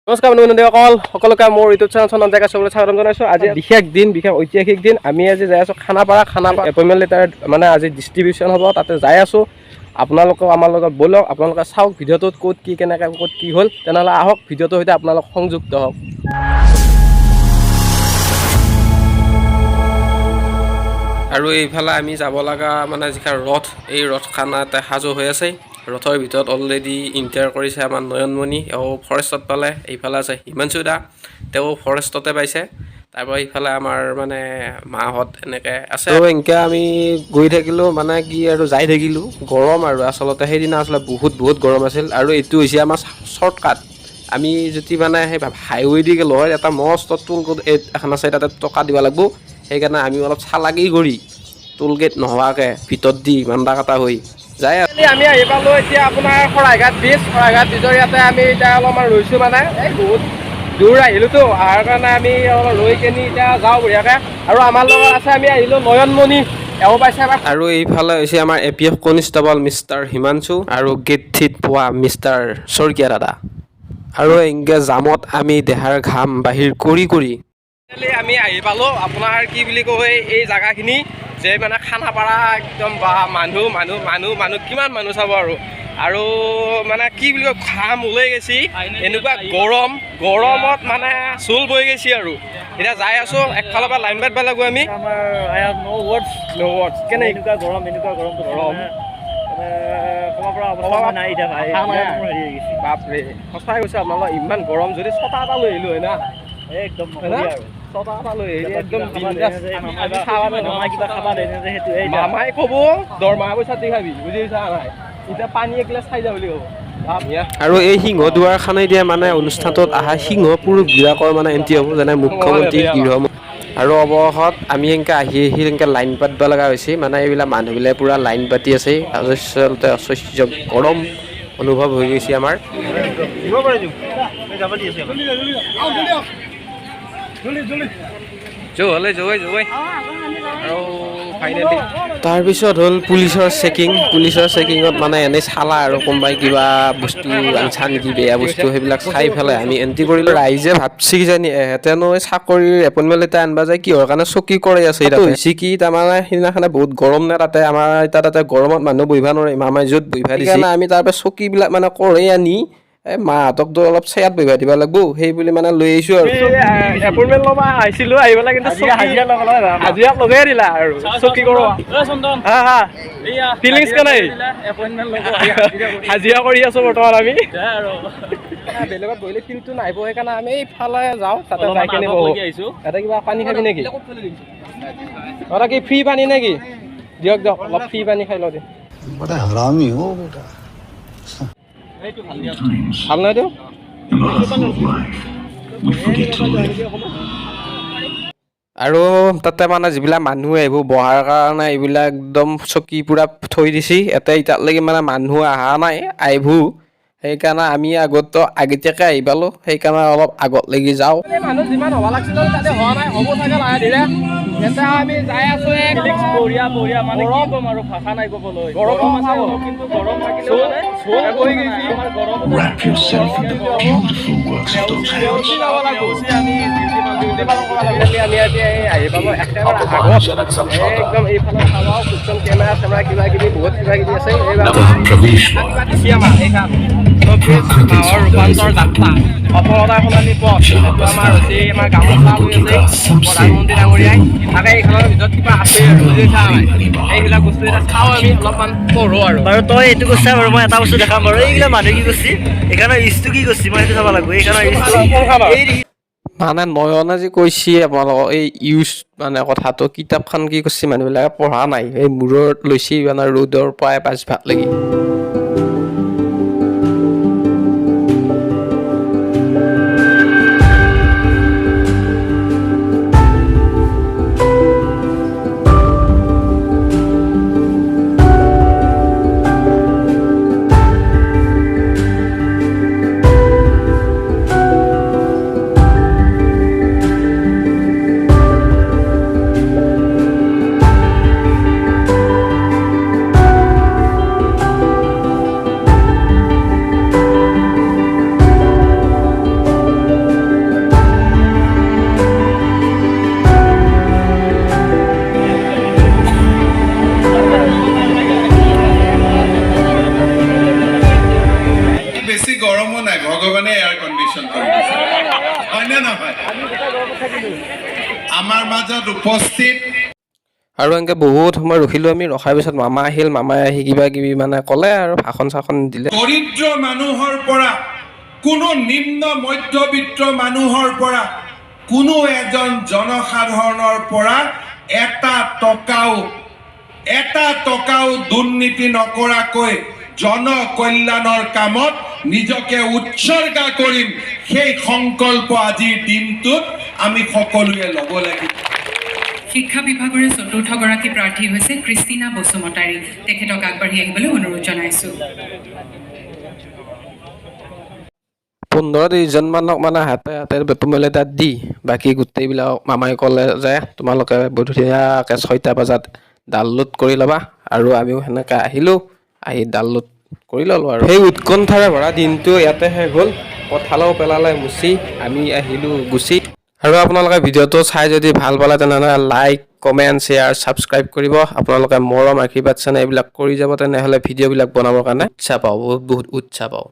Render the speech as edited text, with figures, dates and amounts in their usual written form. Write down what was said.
নমস্কাৰ বন্ধুসকল সকলোকে মোৰ ইউটিউব চেনেল চন্দন কাশ্যপলৈ স্বাগতম জনাইছোঁ। আজি বিশেষ দিন, বিশেষ ঐতিহাসিক দিন। আমি আজি যাই আছোঁ খানাপাৰা এপইণ্টমেণ্ট লেটাৰ মানে আজি ডিষ্ট্ৰিবিউশ্যন হ'ব, তাতে যাই আছোঁ। আপোনালোকেও আমাৰ লগত ব'লক, আপোনালোকে চাওক ভিডিঅ'টোত ক'ত কি কেনেকৈ ক'ত কি হ'ল। তেনেহ'লে আহক ভিডিঅ'টোৰ সৈতে আপোনালোক সংযুক্ত হওক। আৰু এইফালে আমি যাব লগা মানে যিখন ৰথ, এই ৰথখন ইয়াতে সাজু হৈ আছে। ৰথৰ ভিতৰত অলৰেডি ইণ্টাৰ কৰিছে আমাৰ নয়নমণি, এওঁ ফৰেষ্টত পালে। এইফালে আছে হিমাংশু দা, তেওঁ ফৰেষ্টতে পাইছে। তাৰপৰা ইফালে আমাৰ মানে মাহঁত এনেকৈ আছে। আৰু এনেকৈ আমি গৈ থাকিলোঁ, মানে কি আৰু যাই থাকিলোঁ। গৰম আৰু আচলতে সেইদিনা আচলতে বহুত গৰম আছিল। আৰু এইটো হৈছে আমাৰ শ্বৰ্টকাট। আমি যদি মানে সেই হাইৱে দি গ'লো হয়, এটা মস্ত টোল গেট এখন আছে, তাতে টকা দিব লাগিব। সেইকাৰণে আমি অলপ চালাকি কৰি টোল গেট নোহোৱাকৈ ভিতৰত দি মান্দা কাটা হৈ যায়। আমি আহি পালোঁ এতিয়া আপোনাৰ শৰাইঘাট ব্ৰিজৰ ইয়াতে আমি এতিয়া অলপমান ৰৈছোঁ। মানে এই বহুত দূৰ আহিলোঁতো, অহাৰ কাৰণে আমি অলপ ৰৈ কিনি এতিয়া যাওঁ বঢ়িয়াকৈ। আৰু আমাৰ লগত আছে, আমি আহিলোঁ নয়নমণি, এওঁ পাইছে আমাৰ। আৰু এইফালে হৈছে আমাৰ APF কনিষ্টেবল মিষ্টাৰ হিমাংশু আৰু গেট থিত পোৱা মিষ্টাৰ শইকীয়া দাদা। আৰু এনেকৈ জামত আমি দেহাৰ ঘাম বাহিৰ কৰি আমি আহি পালোঁ আপোনাৰ কি বুলি কয় এই জেগাখিনি যে মানে খানাপাৰা একদম বা মানুহ কিমান মানুহ চাব আৰু মানে কি বুলি কয় ঘাম ওলাই গৈছে, এনেকুৱা গৰমত মানে চুল বৈ গৈছে। আৰু এতিয়া যাই আছোঁ, একফালৰ পৰা লাইন পাতিব লাগিব আমি। কেনে এনেকুৱা গৰম বাপৰে, সঁচাই কৈছে আপোনালোক, ইমান গৰম যদি ছটা এটা লৈ আহিলোঁ হয় না, একদম ছটা এটা লৈ আহিলে একদম মামাই ক'ব দৰমহা পইচা দি খাবি, বুজি পাইছা নাই? এতিয়া পানী এগিলাচ খাই যা বুলি ক'ব। আৰু এই সিংহ দুৱাৰখনে দিয়া মানে অনুষ্ঠানটোত অহা সিংহ পুৰুষবিলাকৰ মানে এণ্ট্ৰি হ'ব, যেনে মুখ্যমন্ত্ৰী, গৃহমন্ত্ৰী। আৰু অৱশেষত আমি এনেকৈ আহি এনেকৈ লাইন পাতিব লগা হৈছে। মানে এইবিলাক মানুহবিলাকে পূৰা লাইন পাতি আছে। আচলতে অসহ্য গৰম অনুভৱ হৈ গৈছে আমাৰ। তাৰপিছত হ'ল পুলিচৰ চেকিঙত মানে এনেই চালা আৰু কোনোবাই কিবা বস্তু আনছা নেকি, বেয়া বস্তু, সেইবিলাক চাই পেলাই আমি এণ্ট্ৰি কৰিলোঁ। ৰাইজে ভাবছি কিজানি এহেঁতেনো চাকৰিৰ এপইণ্টমেণ্ট লেটাৰ আনিব যায়, কিহৰ কাৰণে চকী কৰি আছে। তাতে হৈছে কি, তাৰমানে সিদিনাখনে বহুত গৰম নে তাতে, আমাৰ এতিয়া তাতে গৰমত মানুহ বহিব নোৱাৰে, মামাই য'ত বহিব দিছে। সেইকাৰণে আমি তাৰপৰা চকীবিলাক মানে কঢ়িয়াই আনি মাহঁতকতো অলপ চেয়াত বহিব দিব লাগিব, সেই বুলি মানে লৈ আহিছোঁ। আৰু এপইণ্টমেণ্ট ল'ব আহিছিলোঁ, আহি পেলাই কিন্তু হাজিৰা লগাই দিলা আৰু চকী কৰোঁ। ফিলিংছ কেনে? হাজিৰা কৰি আছোঁ বৰ্তমান আমি। বেলেগত বহিলে ফিল্ডটো নাহিব, সেইকাৰণে আমি এইফালে যাওঁ, তাতে যাই কিনে বহোঁ। তাতে কিবা পানী খাবি নেকি? দাদা কি ফ্ৰী পানী নেকি? দিয়ক অলপ ফ্ৰী পানী খাই লওঁ দিয়ক। ভাল নহয় দিয়ক। আৰু তাতে মানে যিবিলাক মানুহ আহিব বহাৰ কাৰণে এইবিলাক একদম চকী পূৰা থৈ দিছে। এতিয়ালৈকে মানে মানুহ অহা নাই, আহিব। সেইকাৰণে আমি আগতীয়াকৈ আহি পালোঁ, সেইকাৰণে অলপ আগত লাগি যাওঁ। মানুহ যিমান হ'ব লাগিছিল তাতে হোৱা নাই, হ'ব চাগে লাহে ধীৰে। এতিয়া আমি যাই আছোঁ, বঢ়িয়া মানে কি ক'ম আৰু ভাষা নাই ক'বলৈ। গৰম কিন্তু গৰম থাকিলেও মানে বহি গৈছে আমাৰ গৰম। আমি আহি পালোঁ একেবাৰে আগত, একদম এইফালে চাওঁ কুচন কেমেৰা কিবা কিবি বহুত কিবা কিবি আছে। মাহৰ ৰূপান্তৰ যাত্ৰা সফলতাৰ সলনি পথ, সেইটো আমাৰ হৈছে আমাৰ গামোচা লৈ আছে প্ৰধানমন্ত্ৰী ডাঙৰীয়াই। তাকে এইখনৰ ভিতৰত কিবা আছে আৰু বুজি পাইছা নাই? এইবিলাক বস্তু এতিয়া চাওঁ, আমি অলপমান পঢ়োঁ আৰু বাৰু। তই এইটো কৈছা বাৰু, মই এটা বস্তু দেখাম বাৰু। এইবিলাক মানুহে কি কৰিছে, এইখনৰ ইউজটো কি কৰিছে, মই সেইটো চাব লাগিব। এইখনৰ মানে নয়নে যে কৈছে আপোনালোকক এই ইউজ মানে কথাটো, কিতাপখন কি কৰিছে মানুহবিলাকে পঢ়া নাই, এই মূৰত লৈছে মানে ৰ'দৰ পৰাই 5 ভাগ লাগি। কংগ্ৰেচুলেশ্যন কৰিব হয়নে নহয় আমাৰ মাজত উপস্থিত আৰু এনেকৈ বহুত সময় ৰখিলোঁ আমি ৰখাৰ পিছত মামা আহিল মামাই আহি কিবা কিবি মানে ক'লে আৰু ভাষণ চাখন দিলে দৰিদ্ৰ মানুহৰ পৰা কোনো নিম্ন মধ্যবিত্ত মানুহৰ পৰা কোনো এজন জনসাধাৰণৰ পৰা এটা টকাও দুৰ্নীতি নকৰাকৈ জনকল্যাণৰ কামত নিজকে উৎসৰ্গা কৰিম সেই সংকল্প আজিৰ দিনটোত আমি সকলোৱে ল'ব লাগিব শিক্ষা বিভাগৰে চতুৰ্থগৰাকী প্ৰাৰ্থী হৈছে ক্ৰিষ্টিনা বসুমতাৰী তেখেতক আগবাঢ়ি আহিবলৈ অনুৰোধ জনাইছো 15-20 মানক মানে হাতে বেতুমলে তাত দি বাকী গোটেইবিলাক মামাই ক'লে যে তোমালোকে ধুনীয়াকৈ 6টা বজাত ডাউনলোড কৰি ল'বা আৰু আমিও সেনেকৈ আহিলোঁ আহি ডাউনলোড কৰি ল'লোঁ আৰু সেই উৎকণ্ঠাৰে ভৰা দিনটো ইয়াতে শেষ হ'ল কঁঠালো পেলালে মুচি আমি আহিলোঁ গুচি আৰু আপোনালোকে ভিডিঅ'টো চাই যদি ভাল পালে তেনেহ'লে লাইক কমেণ্ট শ্বেয়াৰ ছাবস্ক্ৰাইব কৰিব আপোনালোকে মৰম আশীৰ্বাদ চেনে এইবিলাক কৰি যাব তেনেহ'লে ভিডিঅ'বিলাক বনাবৰ কাৰণে উৎসাহ পাওঁ বহুত উৎসাহ পাওঁ